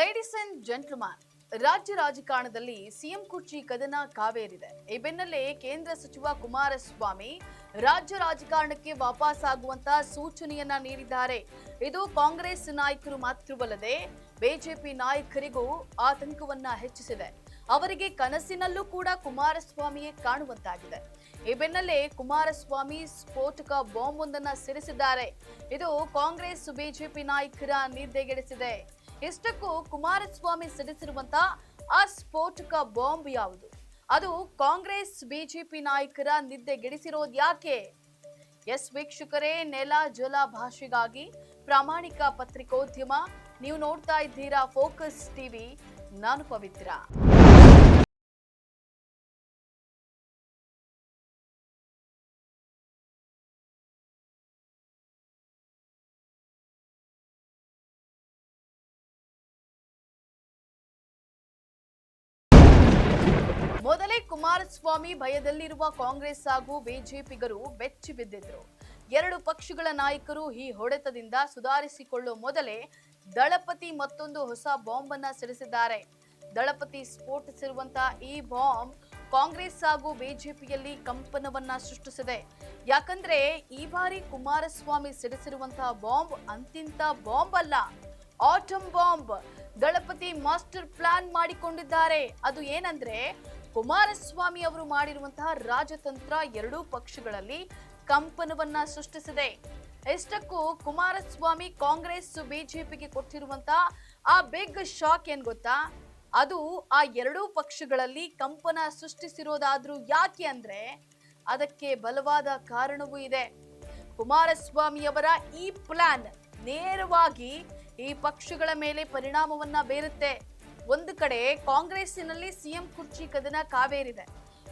Ladies and gentleman, ರಾಜ್ಯ ರಾಜಕಾರಣದಲ್ಲಿ CM ಕುರ್ಚಿ ಕದನ ಕಾವೇರಿದೆ. ಈ ಬೆನ್ನಲ್ಲೇ ಕೇಂದ್ರ ಸಚಿವ ಕುಮಾರಸ್ವಾಮಿ ರಾಜ್ಯ ರಾಜಕಾರಣಕ್ಕೆ ವಾಪಸ್ ಆಗುವಂತ ಸೂಚನೆಯನ್ನ ನೀಡಿದ್ದಾರೆ. ಇದು ಕಾಂಗ್ರೆಸ್ ನಾಯಕರು ಮಾತ್ರವಲ್ಲದೆ ಬಿಜೆಪಿ ನಾಯಕರಿಗೂ ಆತಂಕವನ್ನ ಹೆಚ್ಚಿಸಿದೆ. ಅವರಿಗೆ ಕನಸಿನಲ್ಲೂ ಕೂಡ ಕುಮಾರಸ್ವಾಮಿಯೇ ಕಾಣುವಂತಾಗಿದೆ. ಈ ಬೆನ್ನಲ್ಲೇ ಕುಮಾರಸ್ವಾಮಿ ಸ್ಫೋಟಕ ಬಾಂಬ್ ಒಂದನ್ನ ಸಿಡಿಸಿದ್ದಾರೆ. ಇದು ಕಾಂಗ್ರೆಸ್ ಬಿಜೆಪಿ ನಾಯಕರ ನಿದ್ದೆಗೆಡಿಸಿದೆ. ಇಷ್ಟಕ್ಕೂ ಕುಮಾರಸ್ವಾಮಿ ಸಿಡಿಸಿರುವಂತಹ ಆ ಸ್ಫೋಟಕ ಬಾಂಬ್ ಯಾವುದು? ಅದು ಕಾಂಗ್ರೆಸ್ ಬಿಜೆಪಿ ನಾಯಕರ ನಿದ್ದೆಗೆಡಿಸಿರೋದು ಯಾಕೆ? ಎಸ್ ವೀಕ್ಷಕರೇ, ನೆಲ ಜಲ ಭಾಷೆಗಾಗಿ ಪ್ರಾಮಾಣಿಕ ಪತ್ರಿಕೋದ್ಯಮ. ನೀವು ನೋಡ್ತಾ ಇದ್ದೀರಾ ಫೋಕಸ್ ಟಿವಿ. ನಾನು ಪವಿತ್ರ. ಮೊದಲೇ ಕುಮಾರಸ್ವಾಮಿ ಭಯದಲ್ಲಿರುವ ಕಾಂಗ್ರೆಸ್ ಹಾಗೂ ಬಿಜೆಪಿಗರು ಬೆಚ್ಚಿ ಬಿದ್ದಿದ್ರು. ಎರಡು ಪಕ್ಷಗಳ ನಾಯಕರು ಈ ಹೊಡೆತದಿಂದ ಸುಧಾರಿಸಿಕೊಳ್ಳುವ ಮೊದಲೇ ದಳಪತಿ ಮತ್ತೊಂದು ಹೊಸ ಬಾಂಬ್ ಅನ್ನ ಸಿಡಿಸಿದ್ದಾರೆ. ದಳಪತಿ ಸ್ಫೋಟಿಸಿರುವಂತಹ ಈ ಬಾಂಬ್ ಕಾಂಗ್ರೆಸ್ ಹಾಗೂ ಬಿಜೆಪಿಯಲ್ಲಿ ಕಂಪನವನ್ನ ಸೃಷ್ಟಿಸಿದೆ. ಯಾಕಂದ್ರೆ ಈ ಬಾರಿ ಕುಮಾರಸ್ವಾಮಿ ಸಿಡಿಸಿರುವಂತಹ ಬಾಂಬ್ ಅಂತಿಂತ ಬಾಂಬ್ ಅಲ್ಲ, ಆಟಮ್ ಬಾಂಬ್. ದಳಪತಿ ಮಾಸ್ಟರ್ ಪ್ಲಾನ್ ಮಾಡಿಕೊಂಡಿದ್ದಾರೆ. ಅದು ಏನಂದ್ರೆ, ಕುಮಾರಸ್ವಾಮಿ ಅವರು ಮಾಡಿರುವಂತಹ ರಾಜತಂತ್ರ ಎರಡೂ ಪಕ್ಷಗಳಲ್ಲಿ ಕಂಪನವನ್ನ ಸೃಷ್ಟಿಸಿದೆ. ಇಷ್ಟಕ್ಕೂ ಕುಮಾರಸ್ವಾಮಿ ಕಾಂಗ್ರೆಸ್ ಬಿಜೆಪಿಗೆ ಕೊಟ್ಟಿರುವಂತಹ ಆ ಬಿಗ್ ಶಾಕ್ ಏನ್ ಗೊತ್ತಾ? ಅದು ಆ ಎರಡೂ ಪಕ್ಷಗಳಲ್ಲಿ ಕಂಪನ ಸೃಷ್ಟಿಸಿರೋದಾದ್ರೂ ಯಾಕೆ ಅಂದ್ರೆ ಅದಕ್ಕೆ ಬಲವಾದ ಕಾರಣವೂ ಇದೆ. ಕುಮಾರಸ್ವಾಮಿ ಅವರ ಈ ಪ್ಲಾನ್ ನೇರವಾಗಿ ಈ ಪಕ್ಷಗಳ ಮೇಲೆ ಪರಿಣಾಮವನ್ನ ಬೀರುತ್ತೆ. ಒಂದು ಕಡೆ ಕಾಂಗ್ರೆಸ್ಸಿನಲ್ಲಿ ಸಿಎಂ ಕುರ್ಚಿ ಕದನ ಕಾವೇರಿದೆ.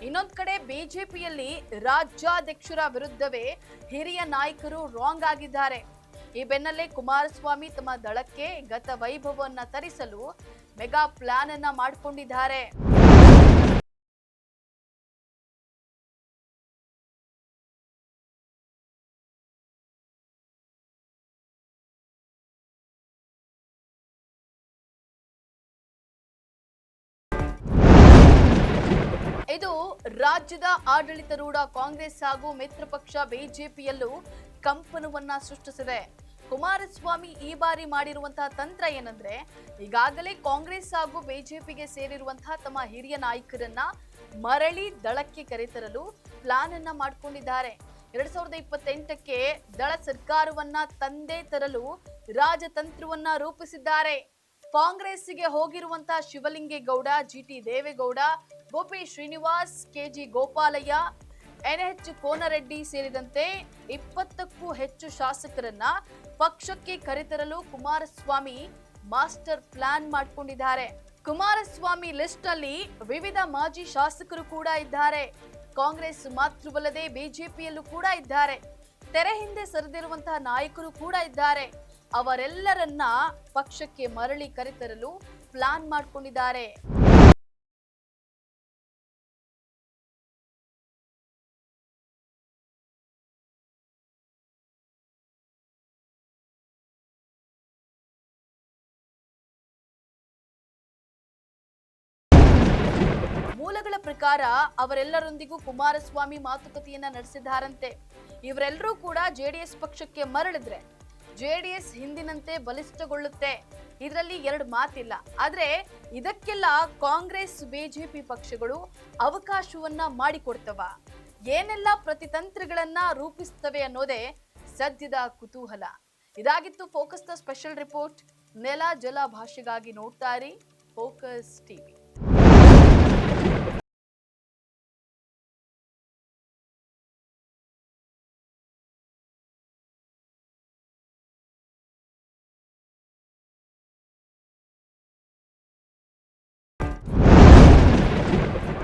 ಇನ್ನೊಂದು ಕಡೆ ಬಿಜೆಪಿಯಲ್ಲಿ ರಾಜ್ಯಾಧ್ಯಕ್ಷರ ವಿರುದ್ಧವೇ ಹಿರಿಯ ನಾಯಕರು ರಾಂಗ್ ಆಗಿದ್ದಾರೆ. ಈ ಬೆನ್ನಲ್ಲೇ ಕುಮಾರಸ್ವಾಮಿ ತಮ್ಮ ದಳಕ್ಕೆ ಗತ ವೈಭವವನ್ನ ತರಿಸಲು ಮೆಗಾ ಪ್ಲಾನ್ ಅನ್ನ ಮಾಡಿಕೊಂಡಿದ್ದಾರೆ. ಇದು ರಾಜ್ಯದ ಆಡಳಿತಾರೂಢ ಕಾಂಗ್ರೆಸ್ ಹಾಗೂ ಮಿತ್ರ ಪಕ್ಷ ಬಿಜೆಪಿಯಲ್ಲೂ ಕಂಪನವನ್ನ ಸೃಷ್ಟಿಸಿದೆ. ಕುಮಾರಸ್ವಾಮಿ ಈ ಬಾರಿ ಮಾಡಿರುವಂತಹ ತಂತ್ರ ಏನಂದ್ರೆ, ಈಗಾಗಲೇ ಕಾಂಗ್ರೆಸ್ ಹಾಗೂ ಬಿಜೆಪಿಗೆ ಸೇರಿರುವಂತಹ ತಮ್ಮ ಹಿರಿಯ ನಾಯಕರನ್ನ ಮರಳಿ ದಳಕ್ಕೆ ಕರೆತರಲು ಪ್ಲಾನ್ ಅನ್ನ ಮಾಡಿಕೊಂಡಿದ್ದಾರೆ. 2028ಕ್ಕೆ ದಳ ಸರ್ಕಾರವನ್ನ ತಂದೆ ತರಲು ರಾಜತಂತ್ರವನ್ನ ರೂಪಿಸಿದ್ದಾರೆ. ಕಾಂಗ್ರೆಸ್ಸಿಗೆ ಹೋಗಿರುವಂತಹ ಶಿವಲಿಂಗೇಗೌಡ, ಜಿಟಿ ದೇವೇಗೌಡ, ಗೋಪಿ ಶ್ರೀನಿವಾಸ್, ಕೆಜಿ ಗೋಪಾಲಯ್ಯ, ಎನ್ಎಚ್ ಕೋನರೆಡ್ಡಿ ಸೇರಿದಂತೆ 20ಕ್ಕೂ ಹೆಚ್ಚು ಶಾಸಕರನ್ನ ಪಕ್ಷಕ್ಕೆ ಕರೆತರಲು ಕುಮಾರಸ್ವಾಮಿ ಮಾಸ್ಟರ್ ಪ್ಲಾನ್ ಮಾಡಿಕೊಂಡಿದ್ದಾರೆ. ಕುಮಾರಸ್ವಾಮಿ ಲಿಸ್ಟ್ ಅಲ್ಲಿ ವಿವಿಧ ಮಾಜಿ ಶಾಸಕರು ಕೂಡ ಇದ್ದಾರೆ. ಕಾಂಗ್ರೆಸ್ ಮಾತ್ರವಲ್ಲದೆ ಬಿಜೆಪಿಯಲ್ಲೂ ಕೂಡ ಇದ್ದಾರೆ. ತೆರೆ ಹಿಂದೆ ಸರಿದಿರುವಂತಹ ನಾಯಕರು ಕೂಡ ಇದ್ದಾರೆ. ಅವರೆಲ್ಲರನ್ನ ಪಕ್ಷಕ್ಕೆ ಮರಳಿ ಕರೆತರಲು ಪ್ಲಾನ್ ಮಾಡಿಕೊಂಡಿದ್ದಾರೆ. ಮೂಲಗಳ ಪ್ರಕಾರ ಅವರೆಲ್ಲರೊಂದಿಗೂ ಕುಮಾರಸ್ವಾಮಿ ಮಾತುಕತೆಯನ್ನ ನಡೆಸಿದ್ದಾರಂತೆ. ಇವರೆಲ್ಲರೂ ಕೂಡ ಜೆಡಿಎಸ್ ಪಕ್ಷಕ್ಕೆ ಮರಳಿದ್ರೆ ಜೆಡಿಎಸ್ ಹಿಂದಿನಂತೆ ಬಲಿಷ್ಠಗೊಳ್ಳುತ್ತೆ. ಇದರಲ್ಲಿ ಎರಡು ಮಾತಿಲ್ಲ. ಆದ್ರೆ ಇದಕ್ಕೆಲ್ಲ ಕಾಂಗ್ರೆಸ್ ಬಿಜೆಪಿ ಪಕ್ಷಗಳು ಅವಕಾಶವನ್ನ ಮಾಡಿಕೊಡ್ತವ, ಏನೆಲ್ಲ ಪ್ರತಿತಂತ್ರಗಳನ್ನ ರೂಪಿಸ್ತವೆ ಅನ್ನೋದೇ ಸದ್ಯದ ಕುತೂಹಲ. ಇದಾಗಿತ್ತು ಫೋಕಸ್ ದ ಸ್ಪೆಷಲ್ ರಿಪೋರ್ಟ್. ನೆಲ ಜಲ ಭಾಷೆಗಾಗಿ ನೋಡ್ತಾ ಇರಿ ಫೋಕಸ್ ಟಿವಿ.